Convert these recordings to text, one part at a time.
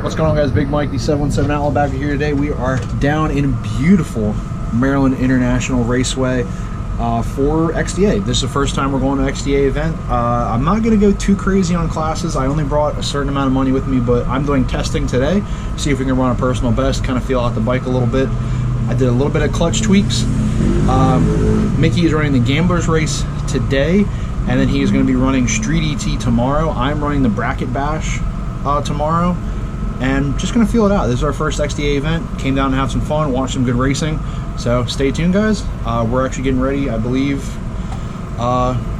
What's going on, guys? Big Mike, the 717 Outlaw, back here today. We are down in beautiful Maryland International Raceway for XDA. This is the first time we're going to XDA event. I'm not going to go too crazy on classes. I only brought a certain amount of money with me, but I'm doing testing today. See if we can run a personal best, kind of feel out the bike a little bit. I did a little bit of clutch tweaks. Mickey is running the Gamblers race today, and then he is going to be running Street ET tomorrow. I'm running the Bracket Bash tomorrow, and just going to feel it out. This is our first XDA event. Came down to have some fun, watch some good racing. So stay tuned, guys. We're actually getting ready. I believe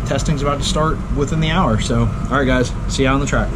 testing's about to start within the hour. So, all right, guys, see you out on the track.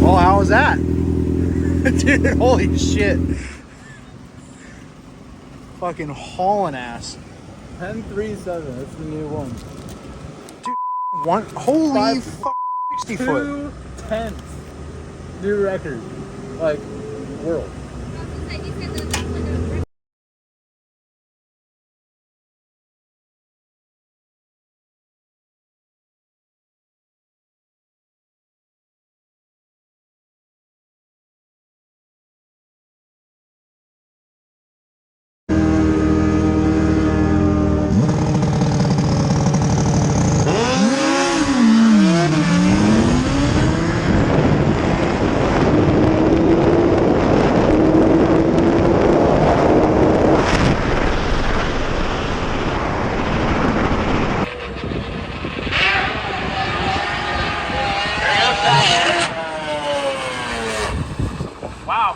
Well, how was that? Dude, holy shit. Fucking hauling ass. 10.37, that's the new one. Dude, one, holy fuck, 60 foot. 2/10. New record. Like, world. Wow.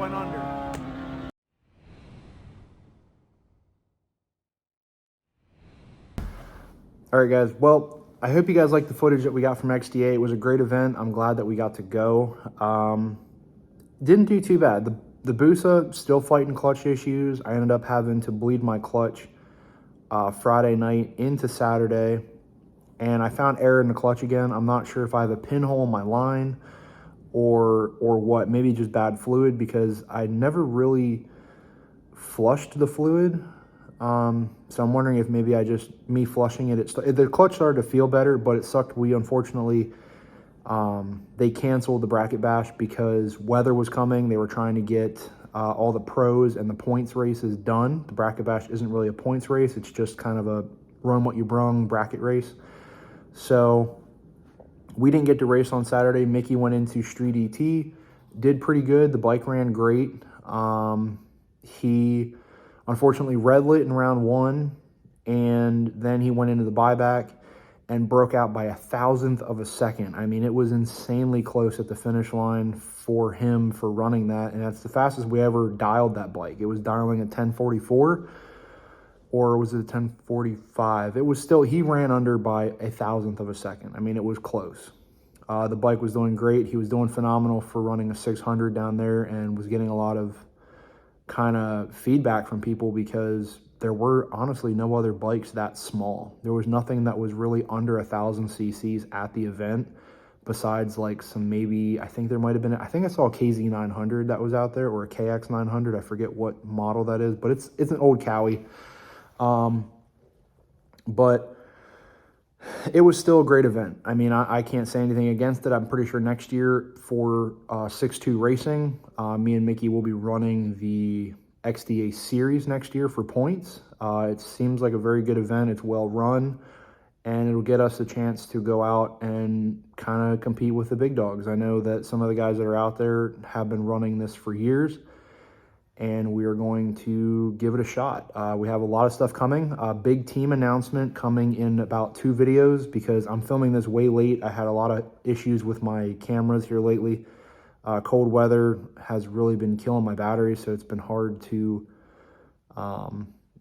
went under. All right, guys. Well, I hope you guys liked the footage that we got from XDA. It was a great event. I'm glad that we got to go. Didn't do too bad. The Busa still fighting clutch issues. I ended up having to bleed my clutch Friday night into Saturday, and I found error in the clutch again. I'm not sure if I have a pinhole in my line or what. Maybe just bad fluid, because I never really flushed the fluid. So I'm wondering if maybe me flushing it, the clutch started to feel better, but it sucked. We unfortunately, they canceled the bracket bash because weather was coming. They were trying to get all the pros and the points races done. The bracket bash isn't really a points race. It's just kind of a run what you brung bracket race. So we didn't get to race on Saturday. Mickey went into Street ET, did pretty good. The bike ran great. He unfortunately red lit in round 1, and then he went into the buyback and broke out by 1,000th of a second. I mean, it was insanely close at the finish line for him for running that, and that's the fastest we ever dialed that bike. It was dialing at 10:44, or was it 10:45? It was still, he ran under by 1,000th of a second. I mean, it was close. The bike was doing great. He was doing phenomenal for running a 600 down there, and was getting a lot of kind of feedback from people, because there were honestly no other bikes that small. There was nothing that was really under 1,000 cc's at the event, besides like some, maybe, I think there might have been, I think I saw a KZ 900 that was out there, or a KX 900. I forget what model that is, but it's an old Cowie. But it was still a great event. I mean, I can't say anything against it. I'm pretty sure next year for 6-2 Racing, me and Mickey will be running the XDA series next year for points. It seems like a very good event. It's well run, and it'll get us a chance to go out and kind of compete with the big dogs. I know that some of the guys that are out there have been running this for years, and we are going to give it a shot. We have a lot of stuff coming. Big team announcement coming in about 2 videos, because I'm filming this way late. I had a lot of issues with my cameras here lately. Cold weather has really been killing my batteries, so it's been hard to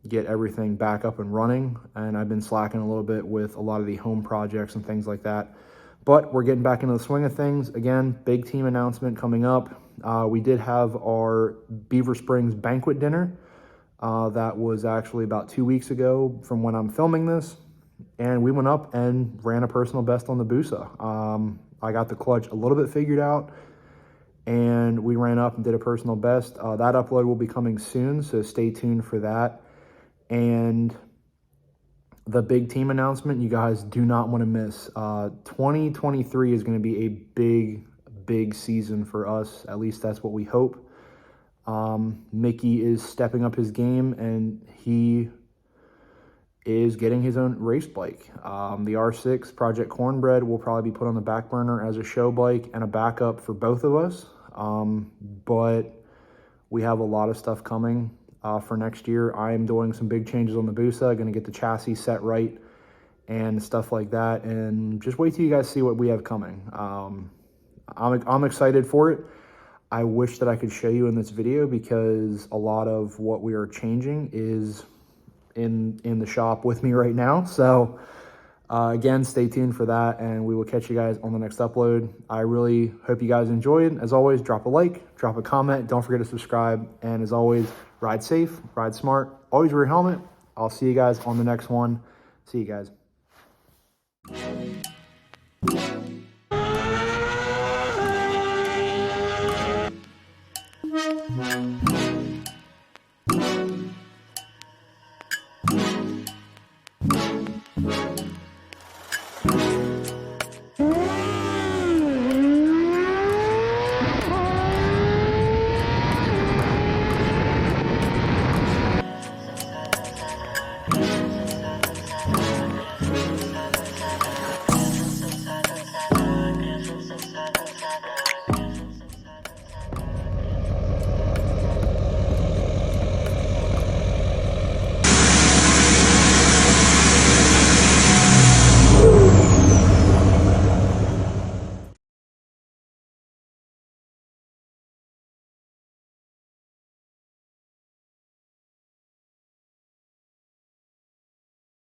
get everything back up and running, and I've been slacking a little bit with a lot of the home projects and things like that. But we're getting back into the swing of things. Again, big team announcement coming up. We did have our Beaver Springs banquet dinner. That was actually about 2 weeks ago from when I'm filming this. And we went up and ran a personal best on the Busa. I got the clutch a little bit figured out, and we ran up and did a personal best. That upload will be coming soon, so stay tuned for that. And the big team announcement, you guys do not want to miss. 2023 is going to be a big season for us. At least that's what we hope. Mickey is stepping up his game, and he is getting his own race bike. The R6 Project Cornbread will probably be put on the back burner as a show bike and a backup for both of us. But we have a lot of stuff coming for next year. I am doing some big changes on the Busa, going to get the chassis set right and stuff like that. And just wait till you guys see what we have coming. I'm excited for it. I wish that I could show you in this video, because a lot of what we are changing is in the shop with me right now. So again, stay tuned for that, and we will catch you guys on the next upload. I really hope you guys enjoyed. As always, drop a like, drop a comment, don't forget to subscribe, and as always, ride safe, ride smart, always wear your helmet. I'll see you guys on the next one. See you guys.